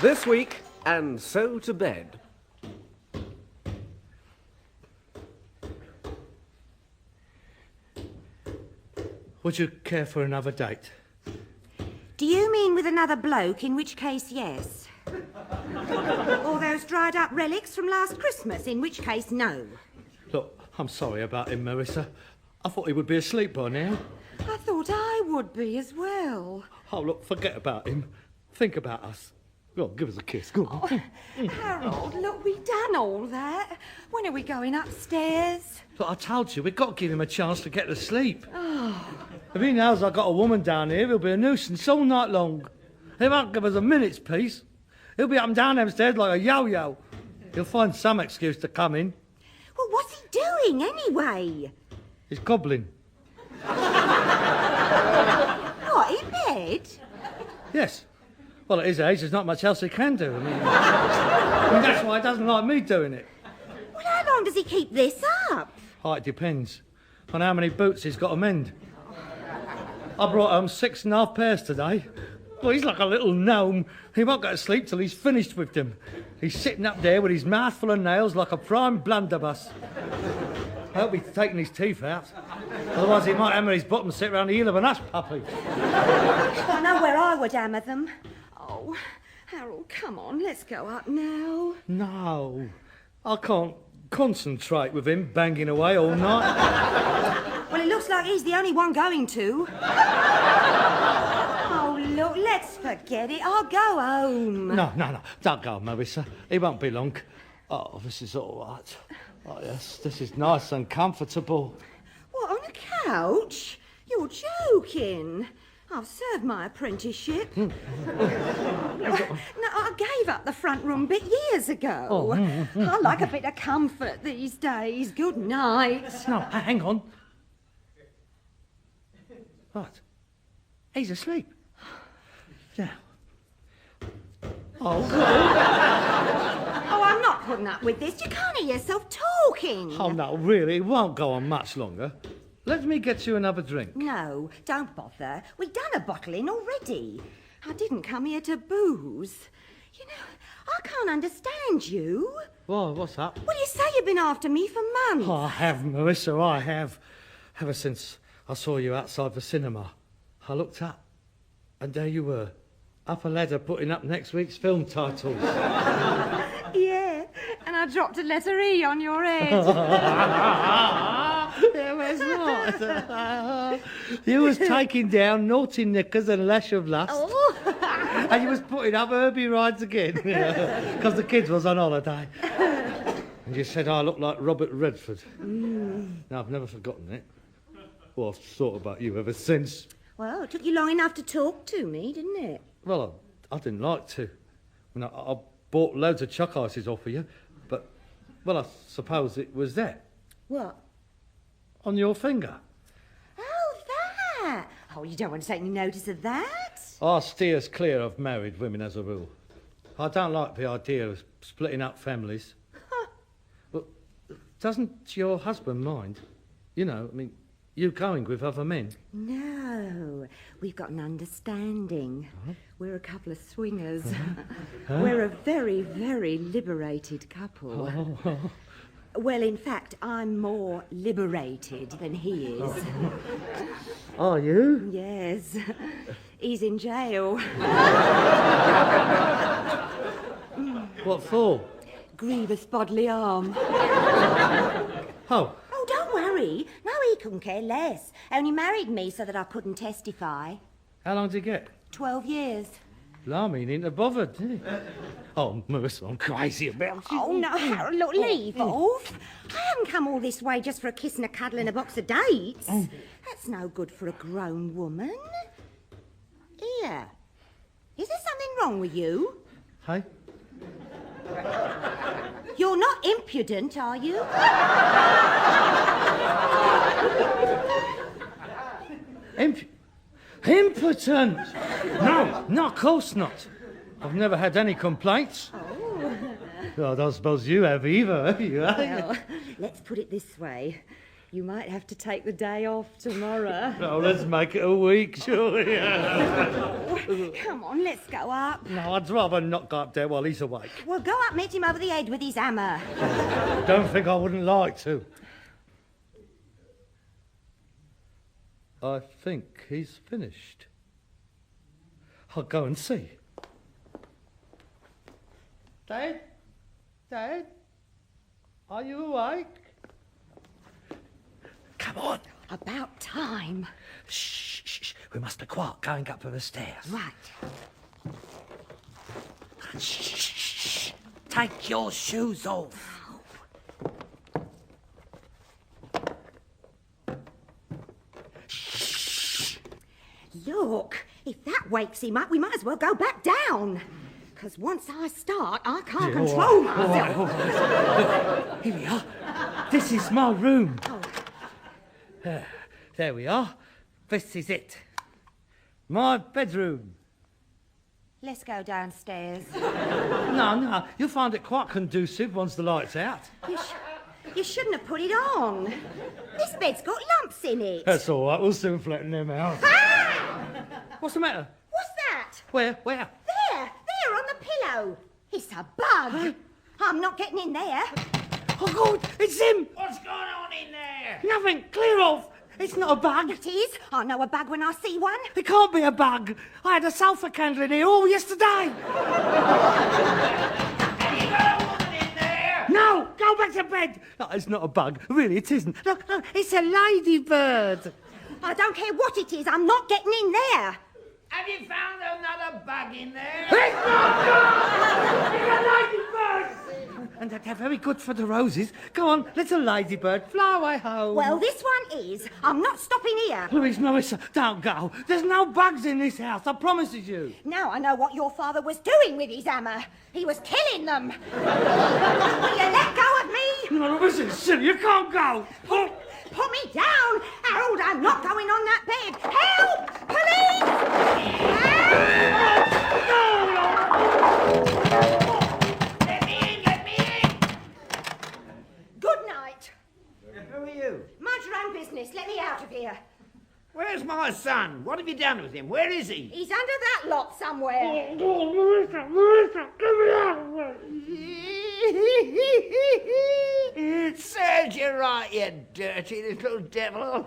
This week, and so to bed. Would you care for another date? Do you mean with another bloke, in which case, yes? Or those dried-up relics from last Christmas, in which case, no? Look, I'm sorry about him, Marissa. I thought he would be asleep by now. I thought I would be as well. Oh, look, forget about him. Think about us. Go on, give us a kiss. Go on. Harold, look, we've done all that. When are we going upstairs? Look, I told you, we've got to give him a chance to get to sleep. If he knows I've got a woman down here, he'll be a nuisance all night long. He won't give us a minute's peace. He'll be up and down them stairs like a yo-yo. He'll find some excuse to come in. Well, what's he doing, anyway? He's gobbling. What, in bed? Yes. Well, at his age, there's not much else he can do. I mean, that's why he doesn't like me doing it. Well, how long does he keep this up? Oh, it depends on how many boots he's got to mend. I brought home 6.5 pairs today. Well, he's like a little gnome. He won't go to sleep till he's finished with them. He's sitting up there with his mouth full of nails like a prime blunderbuss. I hope he's taking his teeth out. Otherwise he might hammer his bottom sit round the heel of an hush puppy. I know where I would hammer them. Oh, Harold, come on, let's go up now. No, I can't concentrate with him banging away all night. Well, it looks like he's the only one going to. Oh, look, let's forget it. I'll go home. No, don't go, Marissa. He won't be long. Oh, this is all right. Oh, yes, this is nice and comfortable. What, on a couch? You're joking. I've served my apprenticeship. No, I gave up the front room bit years ago. I like a bit of comfort these days. Good night. No, hang on. What? He's asleep. Yeah. Oh, Oh, I'm not putting up with this. You can't hear yourself talking. oh, no, really, it won't go on much longer. Let me get you another drink. No, don't bother. We've done a bottle in already. I didn't come here to booze. You know, I can't understand you. Why, what's up? Well, you say you've been after me for months. Oh, I have, Marissa, I have. Ever since I saw you outside the cinema, I looked up, and there you were, up a ladder putting up next week's film titles. Yeah, and I dropped a letter E on your head. It was not. You was taking down Naughty Knickers and Lash of Lust. Oh. And you was putting up Herbie Rides Again. Because the kids was on holiday. And you said I look like Robert Redford. Now, I've never forgotten it. Well, I've thought about you ever since. Well, it took you long enough to talk to me, didn't it? Well, I didn't like to. I mean, I bought loads of chuck ices off of you. But, well, I suppose it was that. What? On your finger. Oh, that. Oh, you don't want to take any notice of that? I steers clear of married women as a rule. I don't like the idea of splitting up families. Well, doesn't your husband mind? You know, I mean, you going with other men? No, we've got an understanding. Huh? We're a couple of swingers. We're a very, very liberated couple. Oh. Well, in fact, I'm more liberated than he is. Are you? Yes. He's in jail. What for? Grievous bodily harm. Oh. Oh, don't worry. No, he couldn't care less. Only married me so that I couldn't testify. How long did he get? 12 years. Blimey, he needn't have bothered, did he? Oh, Marissa, I'm crazy about you. Oh, no, Harold, look, leave off. I haven't come all this way just for a kiss and a cuddle and a box of dates. That's no good for a grown woman. Here. Is there something wrong with you? Hey? You're not impudent, are you? Impotent! No, of course not. I've never had any complaints. Oh. Well, I don't suppose you have either, have you? Well, let's put it this way. You might have to take the day off tomorrow. Oh, let's make it a week, surely. Come on, let's go up. No, I'd rather not go up there while he's awake. Well, go up, meet him over the head with his hammer. Don't think I wouldn't like to. I think he's finished. I'll go and see. Dad? Dad? Are you awake? Come on. About time. Shh, shh, shh. We must be quiet going up the stairs. Right. Shh, shh, shh. Take your shoes off. Look, if that wakes him up, we might as well go back down. Because once I start, I can't control myself. All right. Here we are. This is my room. There we are. This is it. My bedroom. Let's go downstairs. No, you'll find it quite conducive once the light's out. You shouldn't have put it on. This bed's got lumps in it. That's all right. We'll soon flatten them out. Ah! What's the matter? What's that? Where? There on the pillow. It's a bug. I'm not getting in there. Oh, God, it's him. What's going on in there? Nothing. Clear off. It's not a bug. It is. I know a bug when I see one. It can't be a bug. I had a sulphur candle in here all yesterday. Have you got a woman in there? No, go back to bed. No, it's not a bug. Really, it isn't. Look, it's a ladybird. I don't care what it is. I'm not getting in there. Have you found another bug in there? It's not good! It's a ladybird! And they're very good for the roses. Go on, little ladybird, fly away home. Well, this one is. I'm not stopping here. Louise, Melissa, don't go. There's no bugs in this house, I promise you. Now I know what your father was doing with his hammer. He was killing them. Will you let go of me? No, this is silly, you can't go. Put me down! Harold, I'm not going on that bed! Help! Police! Let me in! Good night. Who are you? Mind your own business. Let me out of here. Where's my son? What have you done with him? Where is he? He's under that lot somewhere. Marissa, get me out of It serves you right, you dirty little devil.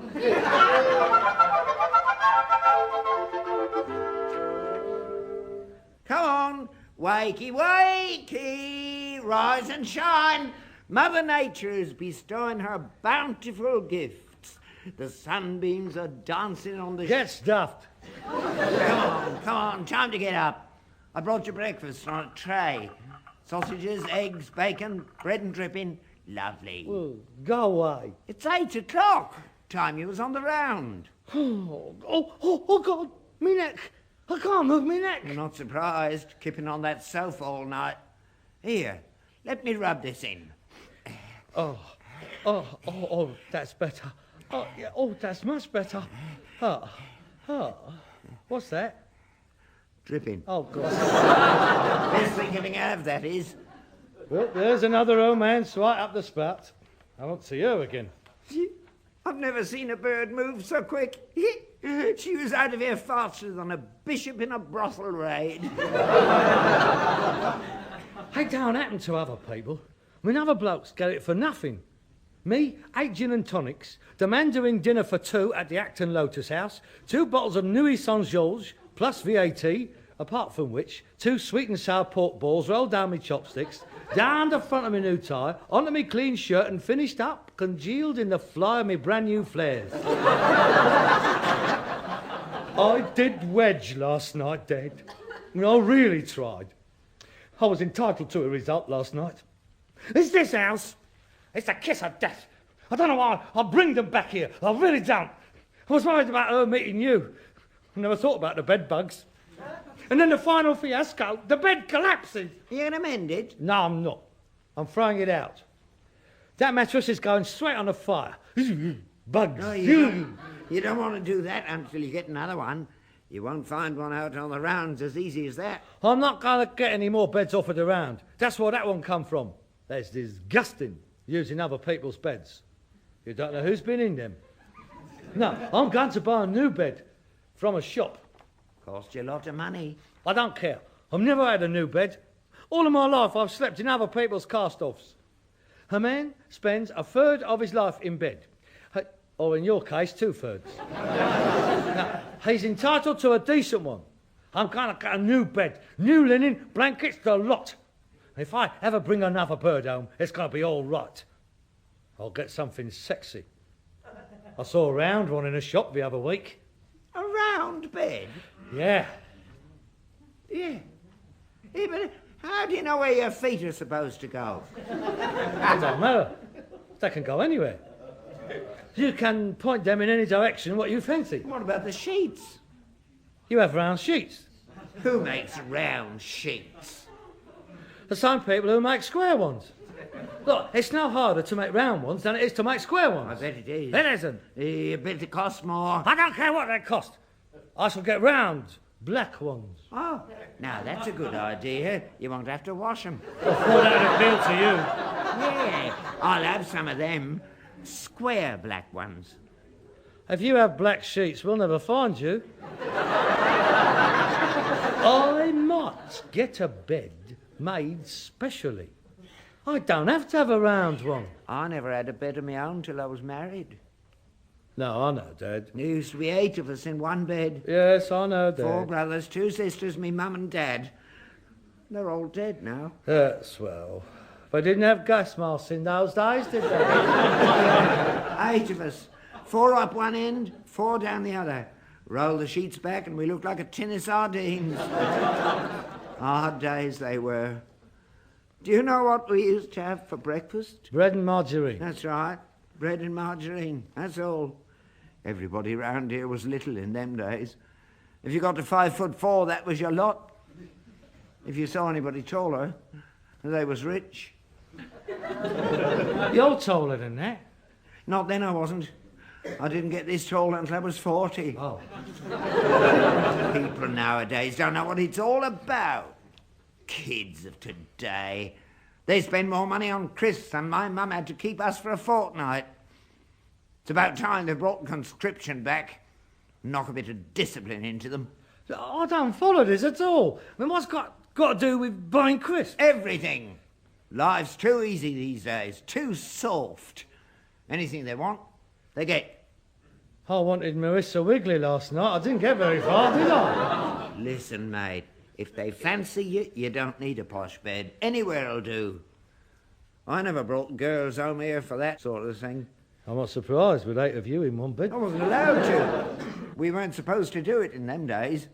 Come on, wakey, wakey, rise and shine. Mother Nature is bestowing her bountiful gifts. The sunbeams are dancing on the... Get stuffed. Come on, time to get up. I brought you breakfast on a tray. Sausages, eggs, bacon, bread and dripping. Lovely. Well, go away. It's 8 o'clock. Time you was on the round. Oh, God, me neck. I can't move me neck. You're not surprised, keeping on that sofa all night. Here, let me rub this in. Oh, that's better. Oh, yeah, that's much better. What's that? Dripping. Oh, God. Best thing coming out of that is... Well, there's another romance right up the spout. I won't see her again. I've never seen a bird move so quick. She was out of here faster than a bishop in a brothel raid. Hey, don't happen to other people. I mean, other blokes get it for nothing. Me, 8 gin and tonics, the man doing dinner for 2 at the Acton Lotus House, 2 bottles of Nuit Saint-Georges, plus VAT, apart from which, 2 sweet and sour pork balls rolled down me chopsticks, down the front of me new tie, onto me clean shirt and finished up, congealed in the fly of me brand new flares. I did wedge last night, Dad. I really tried. I was entitled to a result last night. It's this house. It's a kiss of death. I don't know why I bring them back here. I really don't. I was worried about her meeting you. I never thought about the bed bugs. And then the final fiasco, the bed collapses. You going to mend it? No, I'm not. I'm throwing it out. That mattress is going straight on the fire. Bugs. No, you don't want to do that until you get another one. You won't find one out on the rounds as easy as that. I'm not going to get any more beds offered around. That's where that one come from. That's disgusting, using other people's beds. You don't know who's been in them. No, I'm going to buy a new bed from a shop. Cost you a lot of money. I don't care. I've never had a new bed. All of my life I've slept in other people's cast-offs. A man spends a third of his life in bed. Or in your case, 2/3. Now, he's entitled to a decent one. I'm going to get a new bed, new linen, blankets, the lot. If I ever bring another bird home, it's going to be all right. I'll get something sexy. I saw a round one in a shop the other week. A round bed? Yeah. Yeah. Yeah, but how do you know where your feet are supposed to go? It don't matter. They can go anywhere. You can point them in any direction what you fancy. What about the sheets? You have round sheets. Who makes round sheets? The same people who make square ones. Look, it's no harder to make round ones than it is to make square I ones. bet it is. It isn't. I bet it costs more. I don't care what they cost. I shall get round, black ones. Oh, now that's a good idea. You won't have to wash them. I thought that would appeal to you. Yeah, I'll have some of them. Square black ones. If you have black sheets, we'll never find you. I might get a bed made specially. I don't have to have a round one. I never had a bed of my own till I was married. No, I know, Dad. There used to be 8 of us in one bed. Yes, I know, Dad. 4 brothers, 2 sisters, me mum and dad. They're all dead now. That's well. They didn't have gas masks in those days, did they? 8 of us. 4 up one end, 4 down the other. Roll the sheets back and we looked like a tin of sardines. Hard days they were. Do you know what we used to have for breakfast? Bread and margarine. That's right. Bread and margarine. That's all. Everybody round here was little in them days. If you got to 5'4", that was your lot. If you saw anybody taller, they was rich. You're taller than that. Not then, I wasn't. I didn't get this tall until I was 40. Oh. People nowadays don't know what it's all about. Kids of today. They spend more money on crisps than my mum had to keep us for a fortnight. It's about time they brought conscription back. Knock a bit of discipline into them. I don't follow this at all. I mean, what's got to do with buying crisps? Everything. Life's too easy these days, too soft. Anything they want, they get. I wanted Marissa Wiggly last night. I didn't get very far, did I? Listen, mate, if they fancy you, you don't need a posh bed. Anywhere'll do. I never brought girls home here for that sort of thing. I'm not surprised with 8 of you in one bed. I wasn't allowed to. We weren't supposed to do it in them days.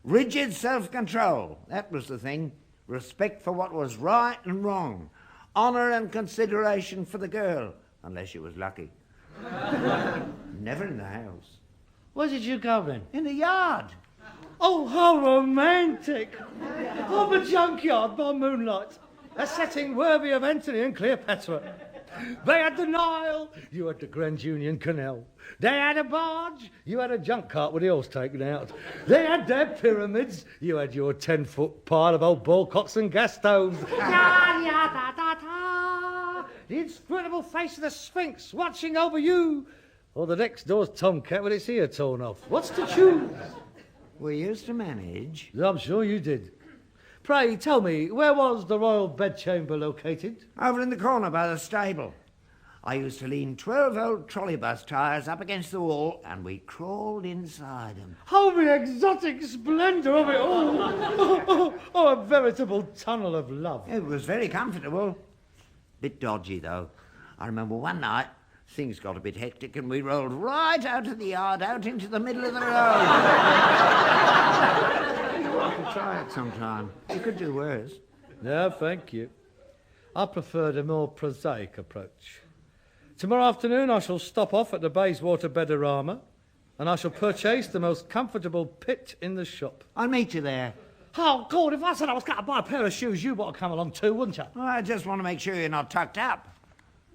Rigid self-control, that was the thing. Respect for what was right and wrong. Honour and consideration for the girl, unless you was lucky. Never in the house. Where did you go then? In the yard. Oh, how romantic! Oh, the junkyard by moonlight. A setting worthy of Antony and Cleopatra. They had the Nile, you had the Grand Union Canal. They had a barge, you had a junk cart with the horse taken out. They had their pyramids, you had your 10-foot pile of old ballcocks and gas stoves. The inscrutable face of the Sphinx watching over you. Or the next door's tomcat with its ear torn off. What's to choose? We used to manage. I'm sure you did. Pray, tell me, where was the royal bedchamber located? Over in the corner by the stable. I used to lean 12 old trolleybus tyres up against the wall and we crawled inside them. Oh, the exotic splendour of it all! Oh, a veritable tunnel of love. It was very comfortable. Bit dodgy, though. I remember one night, things got a bit hectic and we rolled right out of the yard, out into the middle of the road. You could try it sometime. You could do worse. No, thank you. I prefer the more prosaic approach. Tomorrow afternoon I shall stop off at the Bayswater Bedarama and I shall purchase the most comfortable pit in the shop. I'll meet you there. Oh, God, if I said I was going to buy a pair of shoes, you'd want to come along too, wouldn't you? Well, I just want to make sure you're not tucked up.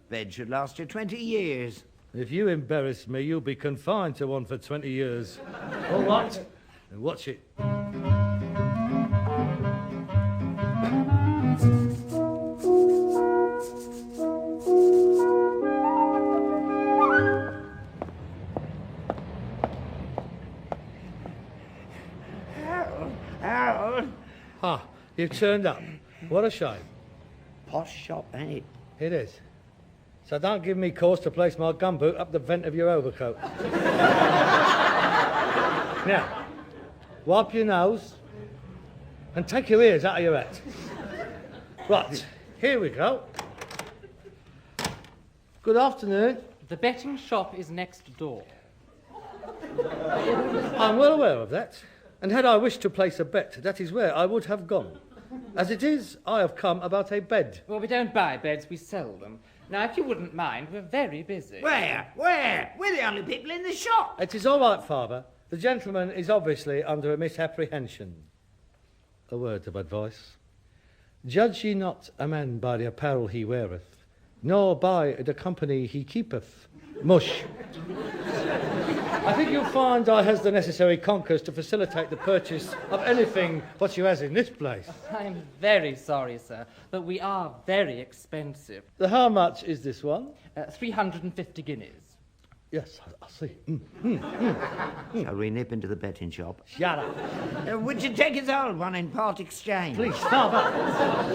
Bed should last you 20 years. If you embarrass me, you'll be confined to one for 20 years. All right, then watch it. Ah, you've turned up. What a shame. Posh shop, ain't it? It is. So don't give me cause to place my gumboot up the vent of your overcoat. Now, wipe your nose and take your ears out of your head. Right, here we go. Good afternoon. The betting shop is next door. I'm well aware of that. And had I wished to place a bet, that is where I would have gone. As it is, I have come about a bed. Well, we don't buy beds, we sell them. Now, if you wouldn't mind, we're very busy. Where? We're the only people in the shop. It is all right, Father. The gentleman is obviously under a misapprehension. A word of advice. Judge ye not a man by the apparel he weareth, nor by the company he keepeth. Mush. I think you'll find I has the necessary conkers to facilitate the purchase of anything what you has in this place. I'm very sorry, sir, but we are very expensive. How much is this one? 350 guineas. Yes, I see. Shall we nip into the betting shop? Shut up. Would you take his old one in part exchange? Please, Father.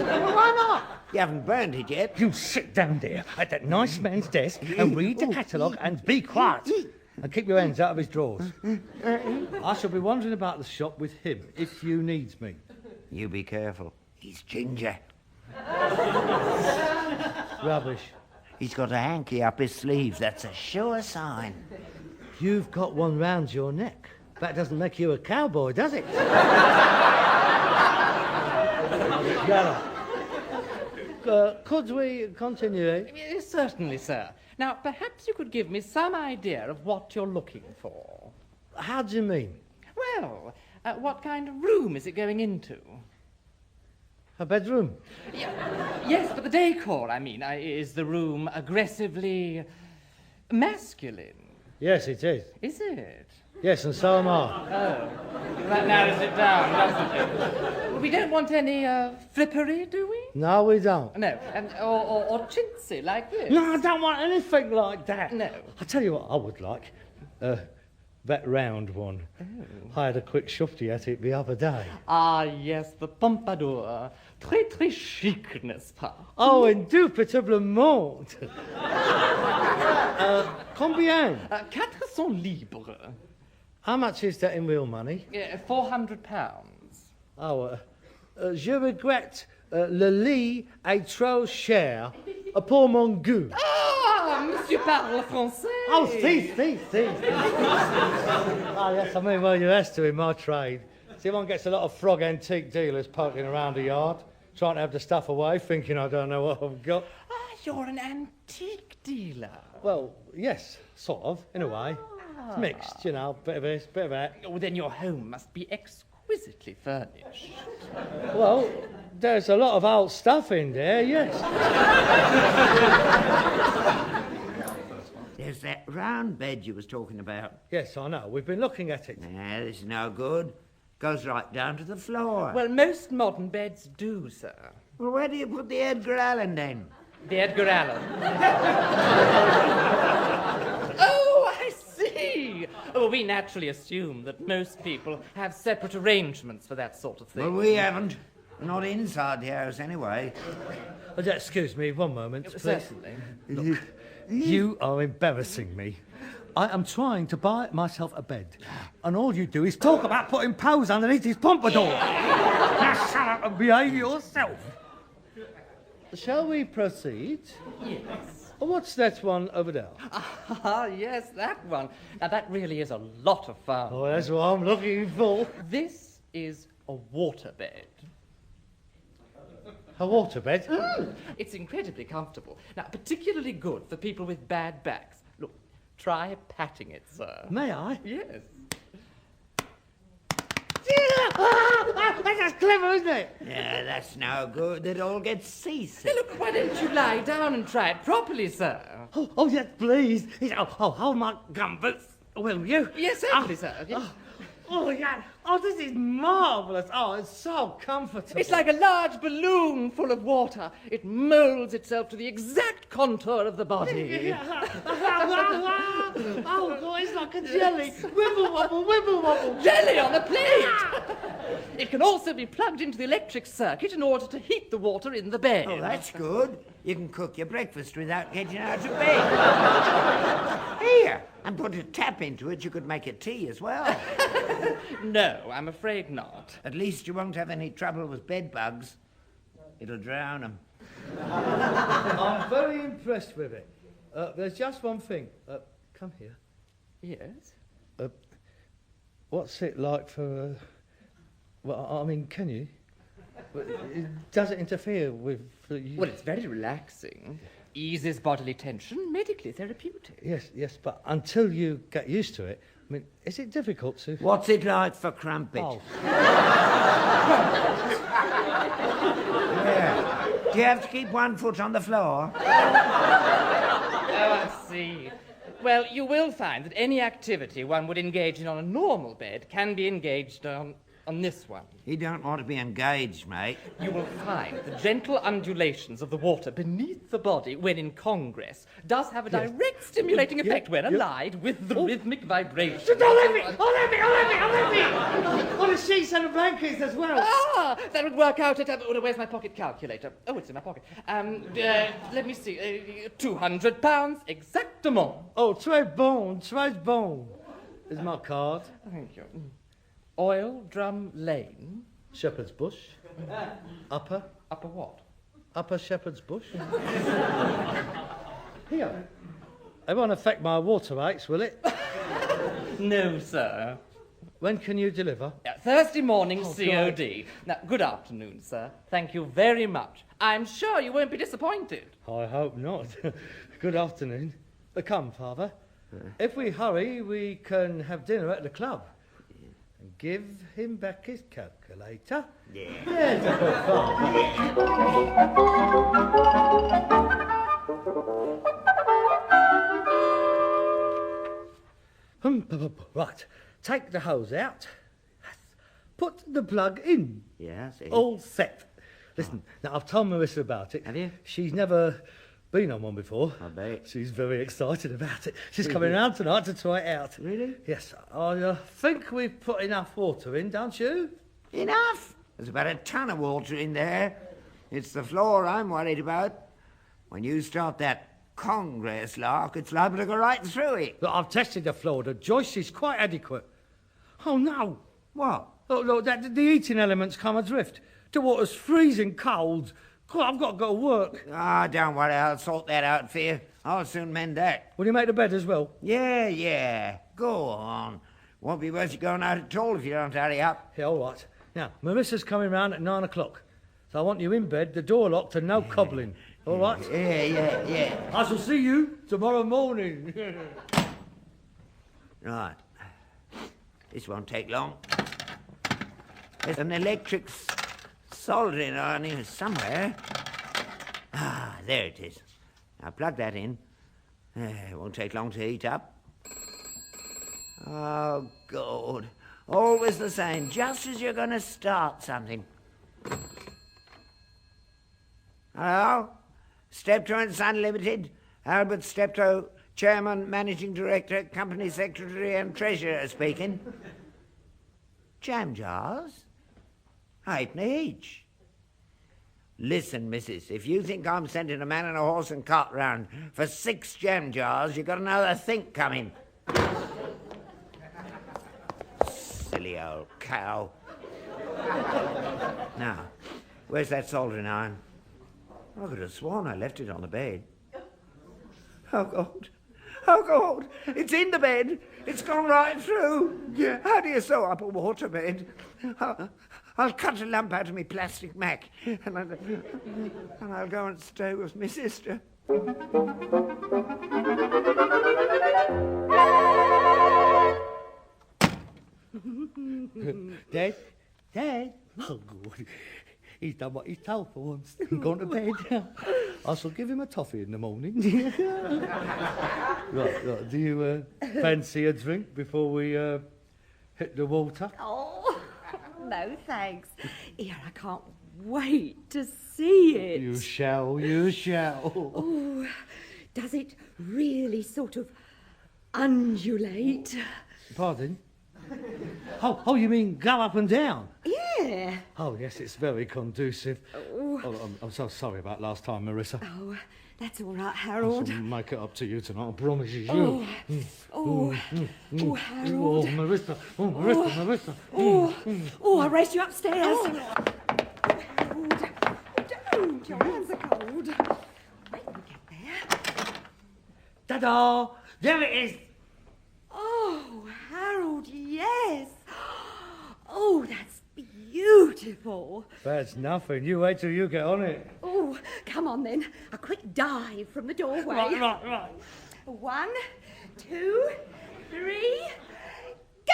Well, why not? You haven't burned it yet. You sit down there at that nice man's desk and read the catalogue and be quiet. And keep your hands out of his drawers. I shall be wandering about the shop with him if you needs me. You be careful. He's ginger. Rubbish. He's got a hanky up his sleeve. That's a sure sign. You've got one round your neck. That doesn't make you a cowboy, does it? Could we continue? Certainly, sir. Now, perhaps you could give me some idea of what you're looking for. How do you mean? Well, what kind of room is it going into? A bedroom? Yes, but the decor, I mean. Is the room aggressively masculine? Yes, it is. Is it? Yes, and so am I. Oh, that narrows it down, doesn't it? We don't want any flippery, do we? No, we don't. No, and or chintzy like this. No, I don't want anything like that. No. I'll tell you what I would like. That round one. I had a quick shufty at it the other day. Ah, yes, the pompadour. Très, très chic, n'est-ce pas? Oh, indubitablement. Combien? 400 libres. How much is that in real money? £400. Oh, je regrette, le lit est trop cher pour mon goût. Ah, monsieur parle français. Oh, si. Oh, yes, I mean, well, you has to in my trade. See, one gets a lot of frog antique dealers poking around the yard, trying to have the stuff away, thinking I don't know what I've got. Ah, you're an antique dealer. Well, yes, sort of, in a way. It's mixed, you know, bit of this, bit of that. Oh, then your home must be exquisitely furnished. Well, there's a lot of old stuff in there, yes. There's that round bed you was talking about. Yes, I know. We've been looking at it. Nah, this is no good. Goes right down to the floor. Well, most modern beds do, sir. Well, where do you put the Edgar Allan then? The Edgar Allan. Oh, I see. Oh, we naturally assume that most people have separate arrangements for that sort of thing. Well, we haven't. Not inside the house, anyway. Excuse me, one moment, please. Certainly. Look, you are embarrassing me. I am trying to buy myself a bed, and all you do is talk about putting pearls underneath his pompadour. Now shut up and behave yourself. Shall we proceed? Yes. What's that one over there? Ah, yes, that one. Now, that really is a lot of fun. Oh, that's what I'm looking for. This is a waterbed. A waterbed? It's incredibly comfortable. Now, particularly good for people with bad backs. Look, try patting it, sir. May I? Yes. That's clever, isn't it? Yeah, that's no good. It all gets seasick. Hey, look, why don't you lie down and try it properly, sir? Oh, yes, please. Hold my gumboots, will you? Yes, certainly, sir. Yes. Oh, yeah. Oh, this is marvellous. Oh, it's so comfortable. It's like a large balloon full of water. It moulds itself to the exact contour of the body. Oh, God, it's like a jelly. Wibble wobble, wibble wobble. Jelly on a plate! It can also be plugged into the electric circuit in order to heat the water in the bed. Oh, that's good. You can cook your breakfast without getting out of bed. Here, and put a tap into it. You could make a tea as well. No, I'm afraid not. At least you won't have any trouble with bed bugs. It'll drown them. I'm very impressed with it. There's just one thing. Come here. Yes? What's it like for... well, I mean, can you? Does it interfere with... you? Well, it's very relaxing. Eases bodily tension, medically therapeutic. Yes, but until you get used to it, I mean, is it difficult to... What's it like for Crumpet? Oh. Yeah. Do you have to keep one foot on the floor? Oh, I see. Well, you will find that any activity one would engage in on a normal bed can be engaged on this one. You don't want to be engaged, mate. You will find the gentle undulations of the water beneath the body when in congress does have a direct stimulating effect when allied with the rhythmic vibration. Don't let me! Oh, the sheets and the blankets as well. Ah, that would work out at... where's my pocket calculator? Oh, it's in my pocket. Let me see. £200 exactement. Oh, très bon. Is my card. Thank you. Oil Drum Lane. Shepherd's Bush. Upper what? Upper Shepherd's Bush. Here. It won't affect my water rates, will it? No, sir. When can you deliver? Thursday morning, Oh, COD. Now, good afternoon, sir. Thank you very much. I'm sure you won't be disappointed. I hope not. Good afternoon. Come, Father. If we hurry, we can have dinner at the club. And give him back his calculator. Yeah. There's a good father. Right. Take the hose out. Put the plug in. Yeah, I see. All set. Listen, now I've told Marissa about it. Have you? She's never been on one before. I bet. She's very excited about it. She's coming round tonight to try it out. Really? Yes. I think we've put enough water in, don't you? Enough? There's about a ton of water in there. It's the floor I'm worried about. When you start that congress lark, it's liable to go right through it. Look, I've tested the floor. The joist is quite adequate. Oh, no. What? Look, the heating elements come adrift. The water's freezing cold. God, I've got to go to work. Ah, don't worry, I'll sort that out for you. I'll soon mend that. Will you make the bed as well? Yeah. Go on. Won't be worth you going out at all if you don't hurry up. Yeah, all right. Now, Marissa's coming round at 9 o'clock. So I want you in bed, the door locked and no cobbling. All right? Yeah. I shall see you tomorrow morning. Right. This won't take long. There's an electric soldering iron here somewhere. Ah, there it is. Now plug that in. It won't take long to heat up. Oh, God. Always the same, just as you're going to start something. Hello? Steptoe and Son Limited. Albert Steptoe, Chairman, Managing Director, Company Secretary and Treasurer speaking. Jam jars? Halfpenny each. Listen, missus, if you think I'm sending a man and a horse and cart round for 6 jam jars, you've got another think coming. Silly old cow. Now, where's that soldering iron? I could have sworn I left it on the bed. Oh, God. It's in the bed. It's gone right through. Yeah. How do you sew up a waterbed? I'll cut a lump out of me plastic mac and I'll go and stay with my sister. Dad? Oh, good. He's done what he's told for once. Gone to bed. I shall give him a toffee in the morning. Right. Do you fancy a drink before we hit the water? Oh, no thanks. Here, I can't wait to see it. You shall. Oh, does it really sort of undulate? Pardon? Oh, you mean go up and down? Yes. there? Oh, yes, it's very conducive. Oh, I'm so sorry about last time, Marissa. Oh, that's all right, I Harold. shall make it up to you tonight, I promise you. Oh, Harold. Oh, Marissa. Oh, Marissa, Marissa. Oh, I raised you upstairs. Oh, Harold. Don't. Your hands are cold. Wait till we get there. Ta-da! There it is. Oh, Harold, yes. Oh, that's beautiful. That's nothing. You wait till you get on it. Oh, come on then. A quick dive from the doorway. Right. 1, 2, 3, go!